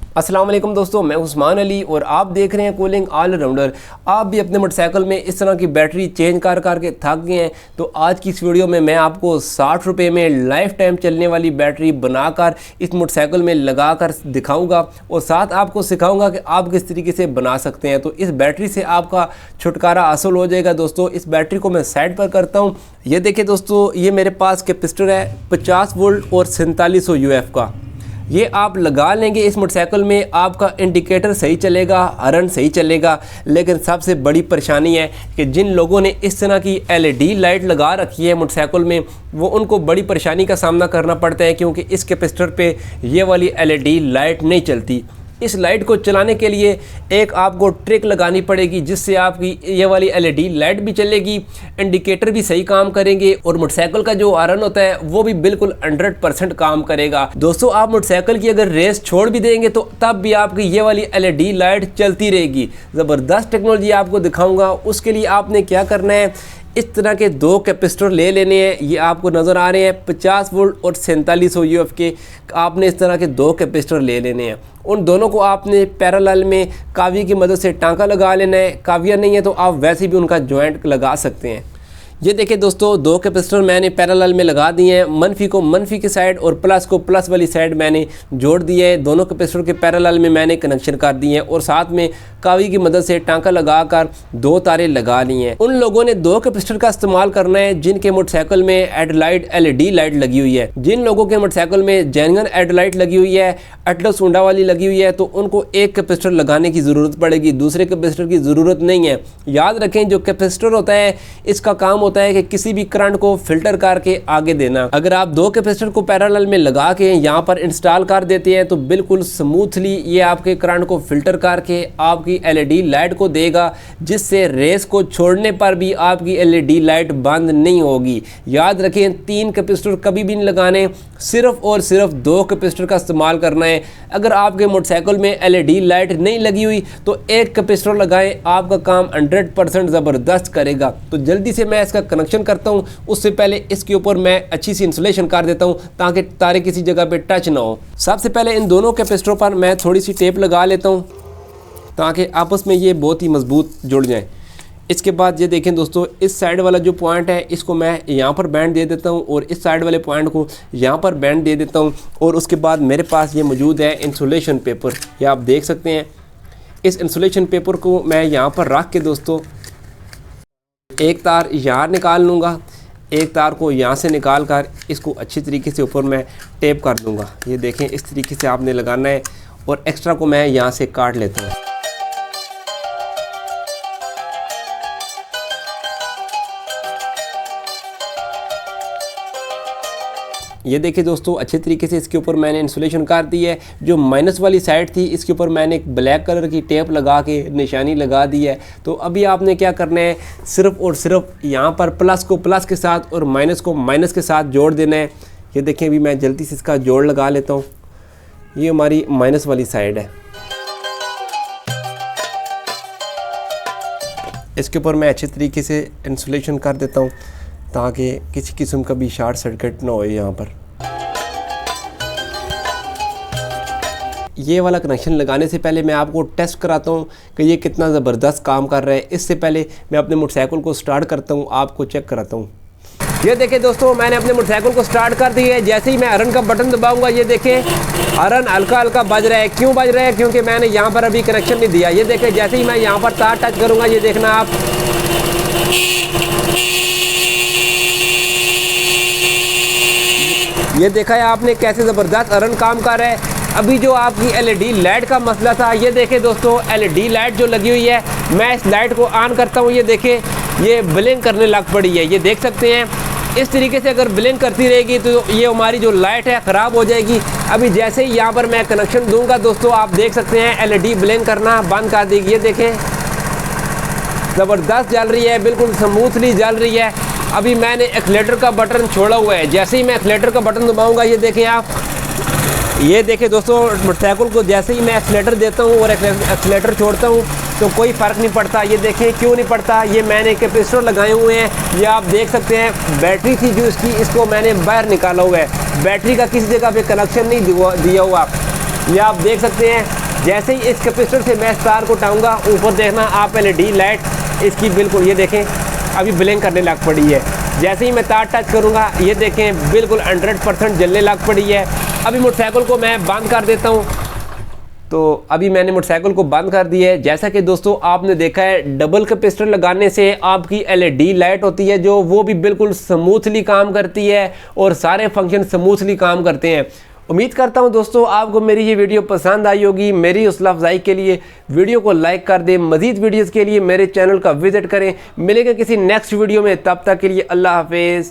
अस्सलाम वालेकुम दोस्तों, मैं उस्मान अली और आप देख रहे हैं कूलिंग ऑलराउंडर। आप भी अपने मोटरसाइकिल में इस तरह की बैटरी चेंज कर के थक गए हैं, तो आज की इस वीडियो में मैं आपको 60 रुपये में लाइफ टाइम चलने वाली बैटरी बनाकर इस मोटरसाइकिल में लगा कर दिखाऊँगा और साथ आपको सिखाऊँगा कि आप किस तरीके से बना सकते हैं। तो इस बैटरी से आपका छुटकारा हासिल हो जाएगा। दोस्तों, इस बैटरी को मैं साइड पर करता हूँ। ये देखिए दोस्तों, ये मेरे पास कैपेसिटर है 50 वोल्ट और 4700 UF का। ये आप लगा लेंगे इस मोटरसाइकिल में, आपका इंडिकेटर सही चलेगा, हॉर्न सही चलेगा। लेकिन सबसे बड़ी परेशानी है कि जिन लोगों ने इस तरह की LED लाइट लगा रखी है मोटरसाइकिल में, वो उनको बड़ी परेशानी का सामना करना पड़ता है, क्योंकि इस कैपेसिटर पे ये वाली LED लाइट नहीं चलती। इस लाइट को चलाने के लिए एक आपको ट्रिक लगानी पड़ेगी, जिससे आपकी ये वाली LED लाइट भी चलेगी, इंडिकेटर भी सही काम करेंगे और मोटरसाइकिल का जो हॉर्न होता है वो भी बिल्कुल 100% काम करेगा। दोस्तों, आप मोटरसाइकिल की अगर रेस छोड़ भी देंगे तो तब भी आपकी ये वाली LED लाइट चलती रहेगी। ज़बरदस्त टेक्नोलॉजी आपको दिखाऊंगा। उसके लिए आपने क्या करना है, इस तरह के दो कैपेसिटर ले लेने हैं। ये आपको नज़र आ रहे हैं 50 वोल्ट और 4700 UF के। आपने इस तरह के दो कैपेसिटर ले लेने हैं। उन दोनों को आपने पैरेलल में कावी की मदद से टांका लगा लेना है। काविया नहीं है तो आप वैसे भी उनका जॉइंट लगा सकते हैं। ये देखिए दोस्तों, दो कैपेसिटर मैंने पैरेलल में लगा दिए हैं। मनफी को मनफी की साइड और प्लस को प्लस वाली साइड मैंने जोड़ दिया है। दोनों कैपेसिटर के पैरेलल में मैंने कनेक्शन कर दिए हैं और साथ में कावी की मदद से टांका लगाकर दो तारे लगा ली हैं। उन लोगों ने दो कैपेसिटर का इस्तेमाल करना है जिनके मोटरसाइकिल में हेडलाइट LED लाइट लगी हुई है। जिन लोगों के मोटरसाइकिल में जेन्युइन हेडलाइट लगी हुई है, एटलस हुंडा वाली लगी हुई है, तो उनको एक कैपेसिटर लगाने की ज़रूरत पड़ेगी, दूसरे कैपेसिटर की ज़रूरत नहीं है। याद रखें, जो कैपेसिटर होता है इसका काम होता है कि किसी भी करंट को फिल्टर करके आगे देना। अगर आप दो कैपेसिटर को पैरेलल में लगा के यहाँ पर इंस्टॉल कर देते हैं तो बिल्कुल स्मूथली ये आपके करंट को फिल्टर करके आपकी LED लाइट को देगा, जिससे रेस को छोड़ने पर भी आपकी LED लाइट बंद नहीं होगी। याद रखें, तीन कैपेसिटर कभी भी नहीं लगाने, सिर्फ और सिर्फ दो कैपेसिटर का इस्तेमाल करना है। अगर आपके मोटरसाइकिल में LED लाइट नहीं लगी हुई तो एक कैपेसिटर लगाएं, आपका काम 100% ज़बरदस्त करेगा। तो जल्दी से मैं इसका कनेक्शन करता हूं। उससे पहले इसके ऊपर मैं अच्छी सी इंसुलेशन कर देता हूं ताकि तारे किसी जगह पे टच ना हो। सबसे पहले इन दोनों कैपेसिटरों पर मैं थोड़ी सी टेप लगा लेता हूं ताकि आपस में ये बहुत ही मजबूत जुड़ जाएं। इसके बाद ये देखें दोस्तों, इस साइड वाला जो पॉइंट है इसको मैं यहाँ पर बैंड दे देता हूँ और इस साइड वाले पॉइंट को यहाँ पर बैंड दे देता हूँ। और उसके बाद मेरे पास ये मौजूद है इंसुलेशन पेपर, ये आप देख सकते हैं। इस इंसुलेशन पेपर को मैं यहाँ पर रख के दोस्तों एक तार यहाँ निकाल लूँगा, एक तार को यहाँ से निकाल कर इसको अच्छी तरीके से ऊपर मैं टेप कर दूँगा। ये देखें, इस तरीके से आपने लगाना है और एक्स्ट्रा को मैं यहाँ से काट लेता हूँ। ये देखिए दोस्तों, अच्छे तरीके से इसके ऊपर मैंने इंसुलेशन कर दी है। जो माइनस वाली साइड थी इसके ऊपर मैंने एक ब्लैक कलर की टेप लगा के निशानी लगा दी है। तो अभी आपने क्या करना है, सिर्फ और सिर्फ यहाँ पर प्लस को प्लस के साथ और माइनस को माइनस के साथ जोड़ देना है। ये देखें, अभी मैं जल्दी से इसका जोड़ लगा लेता हूँ। ये हमारी माइनस वाली साइड है। इसके ऊपर मैं अच्छे तरीके से इंसुलेशन कर देता हूँ ताकि किसी किस्म का भी शॉर्ट सर्किट ना हो। यहाँ पर ये वाला कनेक्शन लगाने से पहले मैं आपको टेस्ट कराता हूँ कि ये कितना ज़बरदस्त काम कर रहा है। इससे पहले मैं अपने मोटरसाइकिल को स्टार्ट करता हूँ, आपको चेक कराता हूँ। ये देखिए दोस्तों, मैंने अपने मोटरसाइकिल को स्टार्ट कर दिया है। जैसे ही मैं हॉर्न का बटन दबाऊंगा, ये देखें हॉर्न हल्का हल्का बज रहा है। क्यों बज रहा है? क्योंकि मैंने यहाँ पर अभी कनेक्शन नहीं दिया। ये देखें, जैसे ही मैं यहाँ पर तार टच करूँगा, ये देखना आप, ये देखा है आपने कैसे ज़बरदस्त हॉर्न काम कर रहा है। अभी जो आपकी LED लाइट का मसला था, ये देखें दोस्तों, LED लाइट जो लगी हुई है, मैं इस लाइट को ऑन करता हूँ। ये देखें, ये ब्लिंक करने लग पड़ी है। ये देख सकते हैं। इस तरीके से अगर ब्लिंक करती रहेगी तो ये हमारी जो लाइट है ख़राब हो जाएगी। अभी जैसे ही यहाँ पर मैं कनेक्शन दूंगा दोस्तों, आप देख सकते हैं LED ब्लिंक करना बंद कर देगी। ये देखें, ज़बरदस्त जल रही है, बिल्कुल स्मूथली जल रही है। अभी मैंने एक्सीलेटर का बटन छोड़ा हुआ है। जैसे ही मैं एक्सीलेटर का बटन दबाऊंगा, ये देखें आप, ये देखें दोस्तों, मोटरसाइकिल को जैसे ही मैं एक्सीलेटर देता हूँ और एक्सीलेटर छोड़ता हूँ तो कोई फ़र्क नहीं पड़ता। ये देखें, क्यों नहीं पड़ता? ये मैंने कैपेसिटर लगाए हुए हैं। ये आप देख सकते हैं। बैटरी थी जो इसकी, इसको मैंने बाहर निकाला हुआ है। बैटरी का किसी जगह पे कनेक्शन नहीं दिया हुआ। ये आप देख सकते हैं। जैसे ही इस कैपेसिटर से मैं तार को उठाऊंगा, ऊपर देखना आप LED लाइट इसकी बिल्कुल ये देखें अभी ब्लिंक करने लग पड़ी है। जैसे ही मैं तार टच करूंगा ये देखें बिल्कुल 100% जलने लग पड़ी है। अभी मोटरसाइकिल को मैं बंद कर देता हूँ। तो अभी मैंने मोटरसाइकिल को बंद कर दिया है। जैसा कि दोस्तों आपने देखा है डबल कैपेसिटर लगाने से आपकी LED लाइट होती है जो वो भी बिल्कुल स्मूथली काम करती है और सारे फंक्शन स्मूथली काम करते हैं। उम्मीद करता हूं दोस्तों आपको मेरी ये वीडियो पसंद आई होगी। मेरी हौसला अफजाई के लिए वीडियो को लाइक कर दें। मज़ीद वीडियोज़ के लिए मेरे चैनल का विजिट करें। मिलेंगे किसी नेक्स्ट वीडियो में, तब तक के लिए अल्लाह हाफिज़।